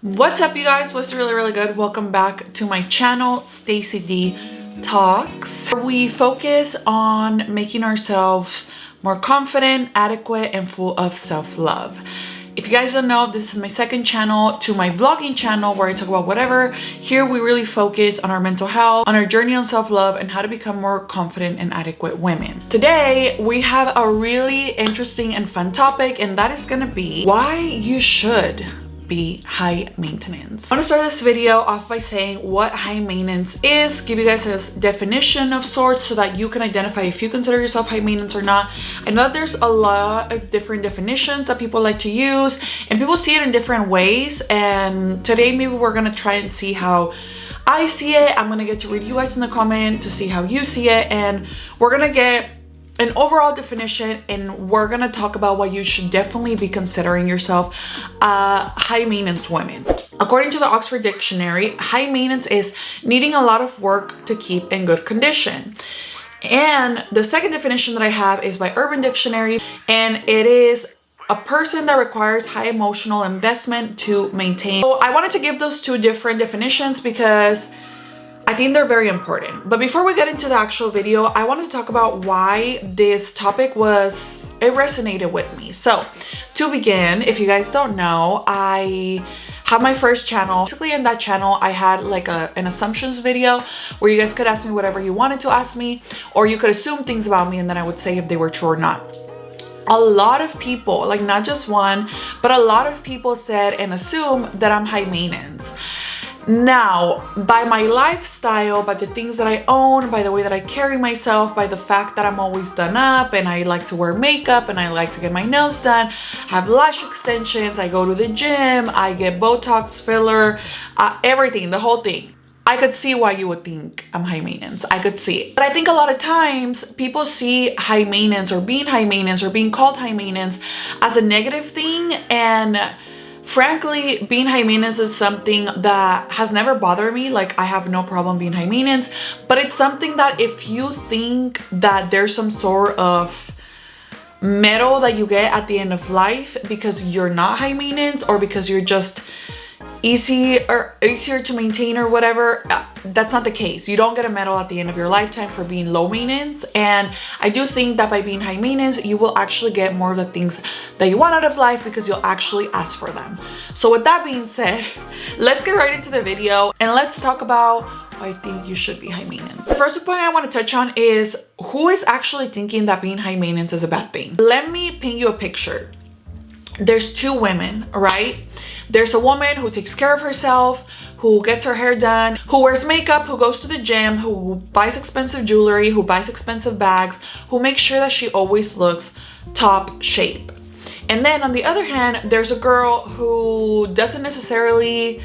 What's up, you guys? What's really good? Welcome back to my channel, Stacy D Talks. We focus on making ourselves more confident, adequate, and full of self-love. If you guys don't know, this is my second channel to my vlogging channel where I talk about whatever. Here we really focus on our mental health, on our journey on self-love, and how to become more confident and adequate women. Today, we have a really interesting and fun topic, and that is gonna be why you should be high maintenance. I want to start this video off by saying what high maintenance is, give you guys a definition of sorts so that you can identify if you consider yourself high maintenance or not. I know that there's a lot of different definitions that people like to use and people see it in different ways, and today maybe we're gonna try and see how I see it. I'm gonna get to read you guys in the comment to see how you see it, and we're gonna get an overall definition, and we're gonna talk about why you should definitely be considering yourself high maintenance women. According to the Oxford Dictionary, high maintenance is needing a lot of work to keep in good condition. And the second definition that I have is by Urban Dictionary, and it is a person that requires high emotional investment to maintain. So I wanted to give those two different definitions because I think they're very important. But before we get into the actual video, I wanted to talk about why this topic it resonated with me. So to begin, if you guys don't know, I have my first channel. Basically in that channel, I had like an assumptions video where you guys could ask me whatever you wanted to ask me, or you could assume things about me and then I would say if they were true or not. A lot of people, like not just one, but a lot of people said and assume that I'm high maintenance. Now, by my lifestyle, by the things that I own, by the way that I carry myself, by the fact that I'm always done up and I like to wear makeup and I like to get my nails done, have lash extensions, I go to the gym, I get Botox, filler, everything, the whole thing. I could see why you would think I'm high maintenance. I could see it. But I think a lot of times people see high maintenance or being high maintenance or being called high maintenance as a negative thing, and frankly, being high maintenance is something that has never bothered me. Like, I have no problem being high maintenance, but it's something that if you think that there's some sort of medal that you get at the end of life because you're not high maintenance or because you're just easier to maintain or whatever, that's not the case. You don't get a medal at the end of your lifetime for being low maintenance. And I do think that by being high maintenance, you will actually get more of the things that you want out of life because you'll actually ask for them. So with that being said, let's get right into the video and let's talk about why I think you should be high maintenance. The first point I want to touch on is who is actually thinking that being high maintenance is a bad thing. Let me paint you a picture. There's two women, right? There's a woman who takes care of herself, who gets her hair done, who wears makeup, who goes to the gym, who buys expensive jewelry, who buys expensive bags, who makes sure that she always looks top shape. And then on the other hand, there's a girl who doesn't necessarily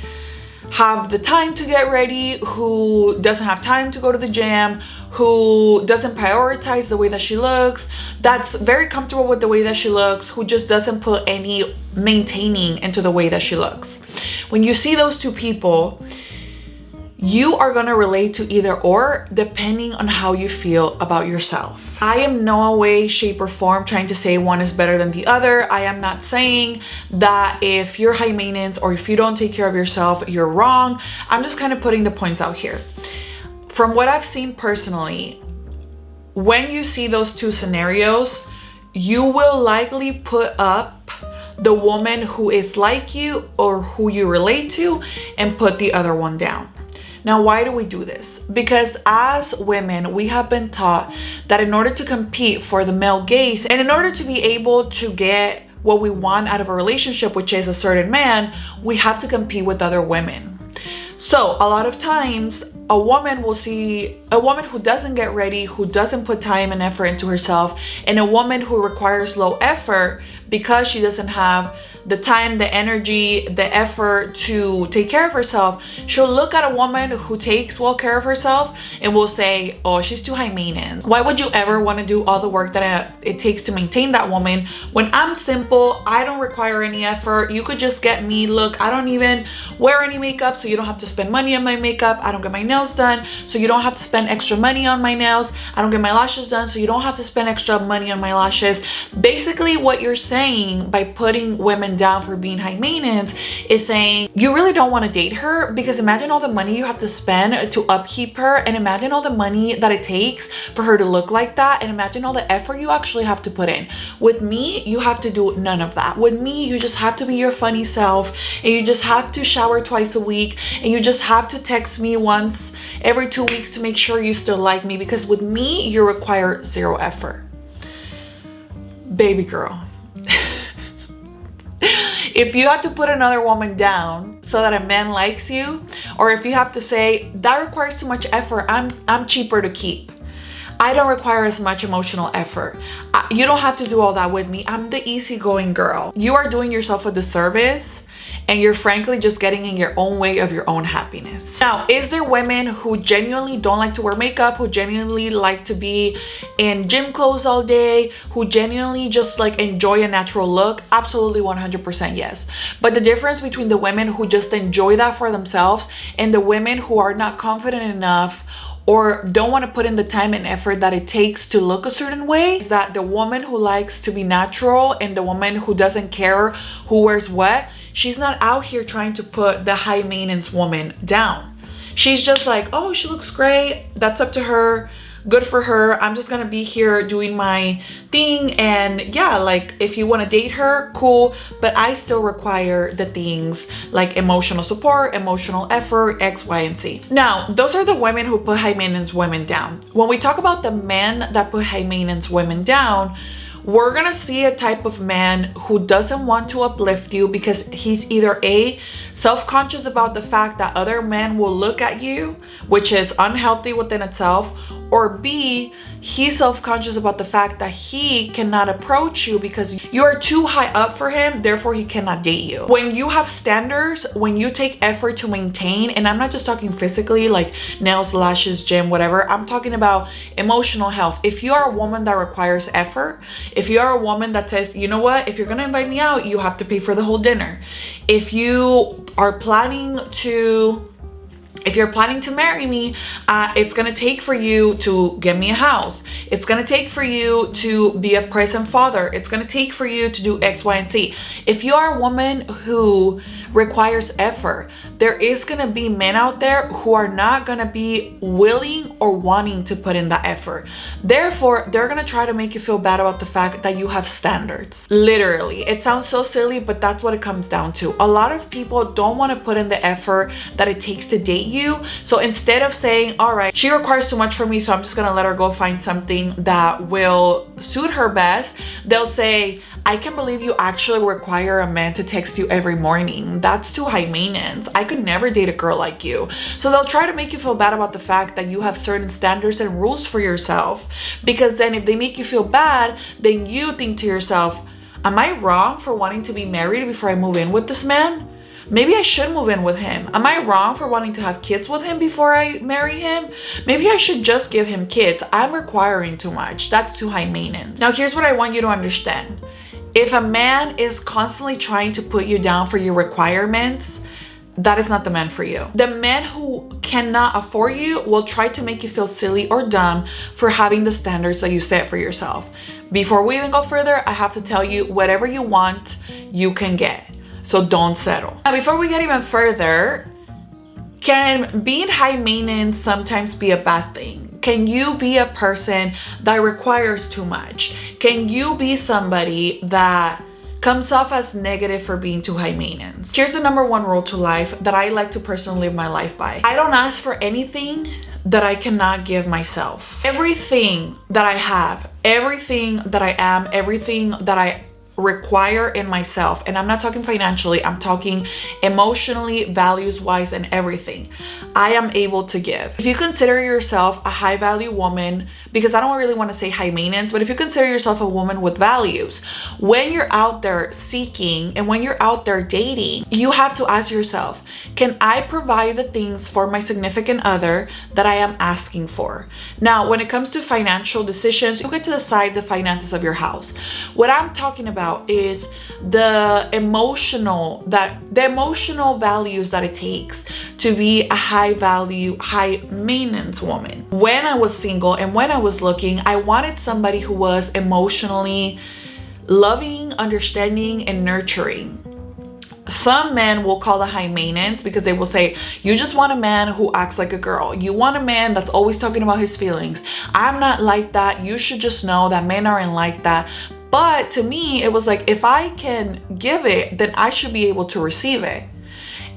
have the time to get ready, who doesn't have time to go to the gym, who doesn't prioritize the way that she looks, that's very comfortable with the way that she looks, who just doesn't put any maintaining into the way that she looks. When you see those two people, you are gonna relate to either or depending on how you feel about yourself. I am no way, shape, or form trying to say one is better than the other. I am not saying that if you're high maintenance or if you don't take care of yourself, you're wrong. I'm just kind of putting the points out here. From what I've seen personally, when you see those two scenarios, you will likely put up the woman who is like you or who you relate to and put the other one down. Now, why do we do this? Because as women, we have been taught that in order to compete for the male gaze and in order to be able to get what we want out of a relationship, which is a certain man, we have to compete with other women. So a lot of times a woman will see a woman who doesn't get ready, who doesn't put time and effort into herself, and a woman who requires low effort because she doesn't have the time, the energy, the effort to take care of herself. She'll look at a woman who takes well care of herself and will say, oh, she's too high maintenance. Why would you ever want to do all the work that it takes to maintain that woman when I'm simple? I don't require any effort. You could just get me. Look, I don't even wear any makeup, so you don't have to spend money on my makeup. I don't get my nails done, so you don't have to spend extra money on my nails. I don't get my lashes done, so you don't have to spend extra money on my lashes. Basically, what you're saying saying by putting women down for being high maintenance is saying you really don't want to date her, because imagine all the money you have to spend to upkeep her, and imagine all the money that it takes for her to look like that, and imagine all the effort you actually have to put in. With me, you have to do none of that. With me, you just have to be your funny self, and you just have to shower twice a week, and you just have to text me once every 2 weeks to make sure you still like me, because with me, you require zero effort. Baby girl. If you have to put another woman down so that a man likes you, or if you have to say that requires too much effort, I'm cheaper to keep, I don't require as much emotional effort, you don't have to do all that with me, I'm the easygoing girl, you are doing yourself a disservice, and you're frankly just getting in your own way of your own happiness. Now, is there women who genuinely don't like to wear makeup, who genuinely like to be in gym clothes all day, who genuinely just like enjoy a natural look? Absolutely 100% yes. But the difference between the women who just enjoy that for themselves and the women who are not confident enough or don't want to put in the time and effort that it takes to look a certain way is that the woman who likes to be natural and the woman who doesn't care who wears what, she's not out here trying to put the high maintenance woman down. She's just like, oh, she looks great, that's up to her, good for her, I'm just gonna be here doing my thing, and yeah, like if you want to date her, cool, but I still require the things like emotional support, emotional effort, X, Y, and Z. Now, those are the women who put high maintenance women down. When we talk about the men that put high maintenance women down, we're gonna see a type of man who doesn't want to uplift you because he's either A, self-conscious about the fact that other men will look at you, which is unhealthy within itself, or B, he's self-conscious about the fact that he cannot approach you because you are too high up for him, therefore he cannot date you. When you have standards, when you take effort to maintain, and I'm not just talking physically like nails, lashes, gym, whatever, I'm talking about emotional health. If you are a woman that requires effort, if you are a woman that says, you know what, if you're gonna invite me out, you have to pay for the whole dinner. If you are planning to marry me, it's gonna take for you to get me a house. It's gonna take for you to be a present father. It's gonna take for you to do X, Y, and Z. If you are a woman who requires effort, there is gonna be men out there who are not gonna be willing or wanting to put in that effort. Therefore, they're gonna try to make you feel bad about the fact that you have standards. Literally, it sounds so silly, but that's what it comes down to. A lot of people don't want to put in the effort that it takes to date you. So instead of saying, all right, she requires too much from me, so I'm just gonna let her go find something that will suit her best, they'll say, I can't believe you actually require a man to text you every morning. That's too high maintenance. I could never date a girl like you. So they'll try to make you feel bad about the fact that you have certain standards and rules for yourself, because then if they make you feel bad, then you think to yourself, am I wrong for wanting to be married before I move in with this man? Maybe I should move in with him. Am I wrong for wanting to have kids with him before I marry him? Maybe I should just give him kids. I'm requiring too much. That's too high maintenance. Now, here's what I want you to understand. If a man is constantly trying to put you down for your requirements, that is not the man for you. The man who cannot afford you will try to make you feel silly or dumb for having the standards that you set for yourself. Before we even go further, I have to tell you, whatever you want, you can get. So don't settle. Now, before we get even further, can being high maintenance sometimes be a bad thing? Can you be a person that requires too much? Can you be somebody that comes off as negative for being too high maintenance? Here's the number one rule to life that I like to personally live my life by. I don't ask for anything that I cannot give myself. Everything that I have, everything that I am, everything that I require in myself, and I'm not talking financially, I'm talking emotionally, values-wise, and everything, I am able to give. If you consider yourself a high value woman, because I don't really want to say high maintenance, but if you consider yourself a woman with values, when you're out there seeking and when you're out there dating, you have to ask yourself, can I provide the things for my significant other that I am asking for? Now, when it comes to financial decisions, you get to decide the finances of your house. What I'm talking about is the emotional values that it takes to be a high value, high maintenance woman. When I was single and when I was looking, I wanted somebody who was emotionally loving, understanding, and nurturing. Some men will call it high maintenance because they will say, you just want a man who acts like a girl. You want a man that's always talking about his feelings. I'm not like that. You should just know that men aren't like that. But to me, it was like, if I can give it, then I should be able to receive it.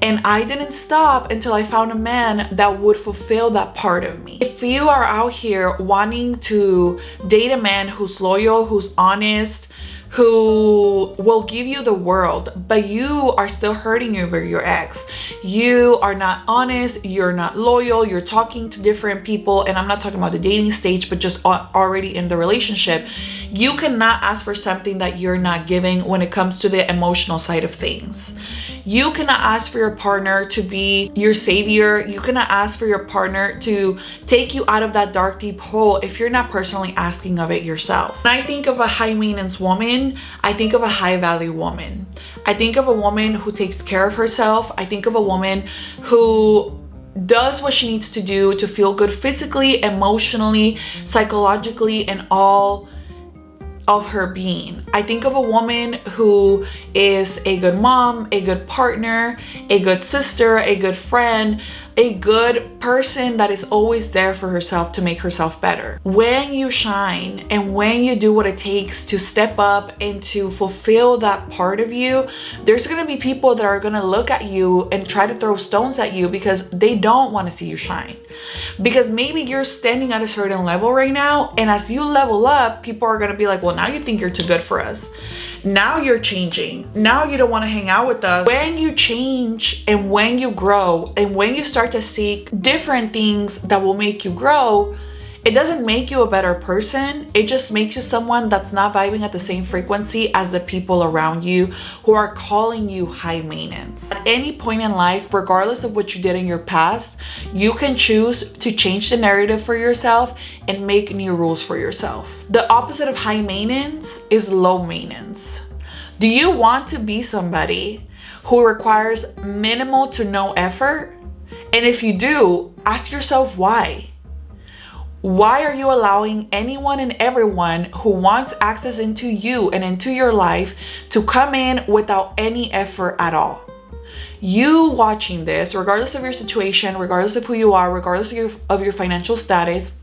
And I didn't stop until I found a man that would fulfill that part of me. If you are out here wanting to date a man who's loyal, who's honest, who will give you the world, but you are still hurting over your ex. You are not honest, you're not loyal, you're talking to different people, and I'm not talking about the dating stage, but just already in the relationship. You cannot ask for something that you're not giving when it comes to the emotional side of things. You cannot ask for your partner to be your savior. You cannot ask for your partner to take you out of that dark, deep hole if you're not personally asking of it yourself. When I think of a high maintenance woman, I think of a high value woman. I think of a woman who takes care of herself. I think of a woman who does what she needs to do to feel good physically, emotionally, psychologically, and all of her being. I think of a woman who is a good mom, a good partner, a good sister, a good friend, a good person that is always there for herself to make herself better. When you shine and when you do what it takes to step up and to fulfill that part of you, there's gonna be people that are gonna look at you and try to throw stones at you because they don't want to see you shine. Because maybe you're standing at a certain level right now, and as you level up, people are gonna be like, well, now you think you're too good for us. Now you're changing. Now you don't want to hang out with us. When you change and when you grow and when you start to seek different things that will make you grow, it doesn't make you a better person. It just makes you someone that's not vibing at the same frequency as the people around you who are calling you high maintenance. At any point in life, regardless of what you did in your past, you can choose to change the narrative for yourself and make new rules for yourself. The opposite of high maintenance is low maintenance. Do you want to be somebody who requires minimal to no effort? And if you do, ask yourself why. Why are you allowing anyone and everyone who wants access into you and into your life to come in without any effort at all? You watching this, regardless of your situation, regardless of who you are, regardless of your financial status,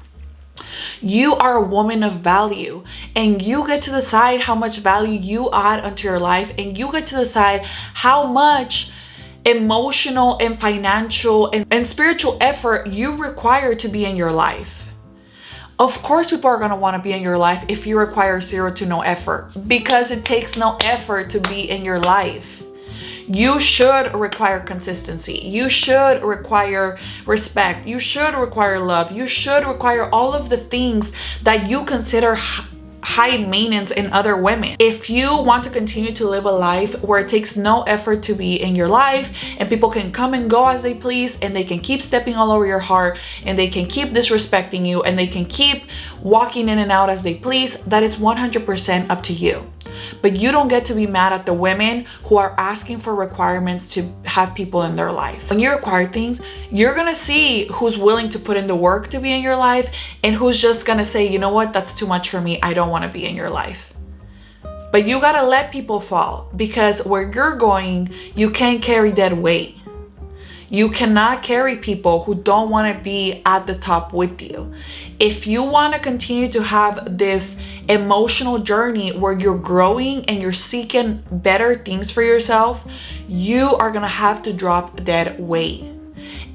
you are a woman of value, and you get to decide how much value you add onto your life, and you get to decide how much emotional and financial and spiritual effort you require to be in your life. Of course, people are going to want to be in your life if you require 0 to no effort, because it takes no effort to be in your life. You should require consistency. You should require respect. You should require love. You should require all of the things that you consider high maintenance in other women. If you want to continue to live a life where it takes no effort to be in your life and people can come and go as they please, and they can keep stepping all over your heart, and they can keep disrespecting you, and they can keep walking in and out as they please, that is 100% up to you. But you don't get to be mad at the women who are asking for requirements to have people in their life. When you require things, you're gonna see who's willing to put in the work to be in your life and who's just gonna say, you know what, that's too much for me, I don't want to be in your life. But you gotta let people fall, because where you're going, you can't carry dead weight. You cannot carry people who don't want to be at the top with you. If you want to continue to have this emotional journey where you're growing and you're seeking better things for yourself, you are going to have to drop dead weight.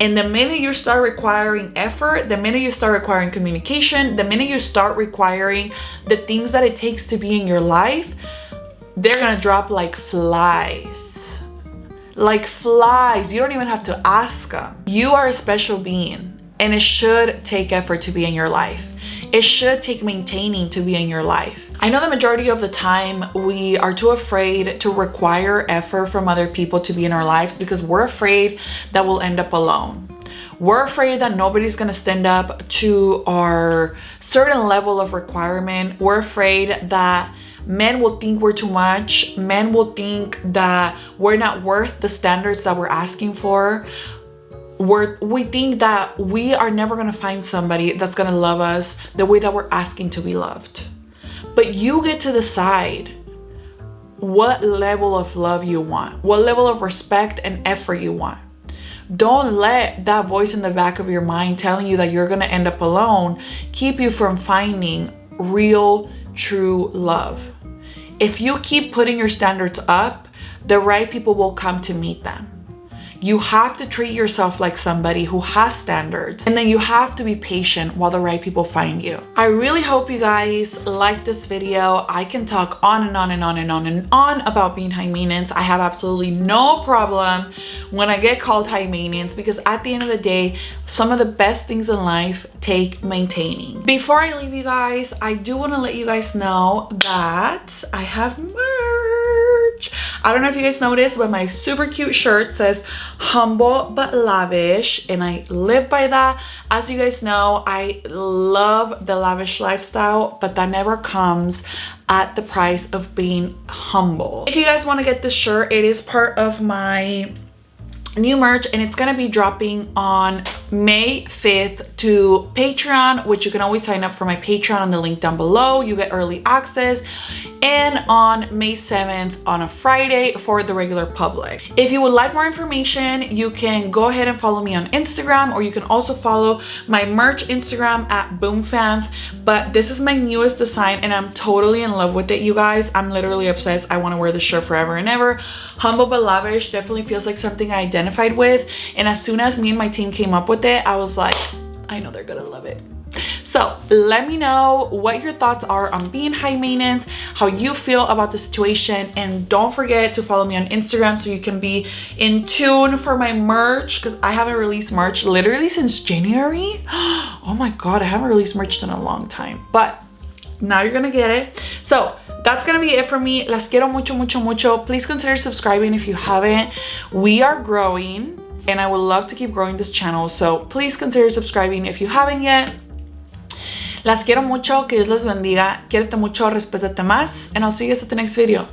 And the minute you start requiring effort, the minute you start requiring communication, the minute you start requiring the things that it takes to be in your life, they're going to drop like flies. Like flies. You don't even have to ask them. You are a special being, and it should take effort to be in your life. It should take maintaining to be in your life. I know the majority of the time we are too afraid to require effort from other people to be in our lives because we're afraid that we'll end up alone. We're afraid that nobody's gonna stand up to our certain level of requirement. We're afraid that men will think we're too much. Men will think that we're not worth the standards that we're asking for. We think that we are never gonna find somebody that's gonna love us the way that we're asking to be loved. But you get to decide what level of love you want, what level of respect and effort you want. Don't let that voice in the back of your mind telling you that you're gonna end up alone keep you from finding real, true love. If you keep putting your standards up, the right people will come to meet them. You have to treat yourself like somebody who has standards, and then you have to be patient while the right people find you. I really hope you guys like this video. I can talk on and on and on and on and on about being high maintenance. I have absolutely no problem when I get called high maintenance, because at the end of the day, some of the best things in life take maintaining. Before I leave you guys, I do want to let you guys know that I have merch. I don't know if you guys noticed, but my super cute shirt says humble but lavish, and I live by that. As you guys know, I love the lavish lifestyle, but that never comes at the price of being humble. If you guys want to get this shirt, it is part of my new merch, and it's gonna be dropping on May 5th to Patreon, which you can always sign up for my Patreon on the link down below. You get early access. And on May 7th on a Friday for the regular public. If you would like more information, you can go ahead and follow me on Instagram, or you can also follow my merch Instagram at boomfam. But this is my newest design and I'm totally in love with it, you guys. I'm literally obsessed. I want to wear this shirt forever and ever. Humble but lavish definitely feels like something I identified with, and as soon as me and my team came up with it, I was like, I know they're gonna love it. So let me know what your thoughts are on being high maintenance, how you feel about the situation, and don't forget to follow me on Instagram so you can be in tune for my merch, because I haven't released merch literally since January. Oh my god, I haven't released merch in a long time, but now you're gonna get it. So that's gonna be it for me. Las quiero mucho, mucho, mucho. Please consider subscribing if you haven't. We are growing, and I would love to keep growing this channel, so please consider subscribing if you haven't yet. Las quiero mucho, que Dios les bendiga, quiérete mucho, respétate más, and I'll see you guys at the next video.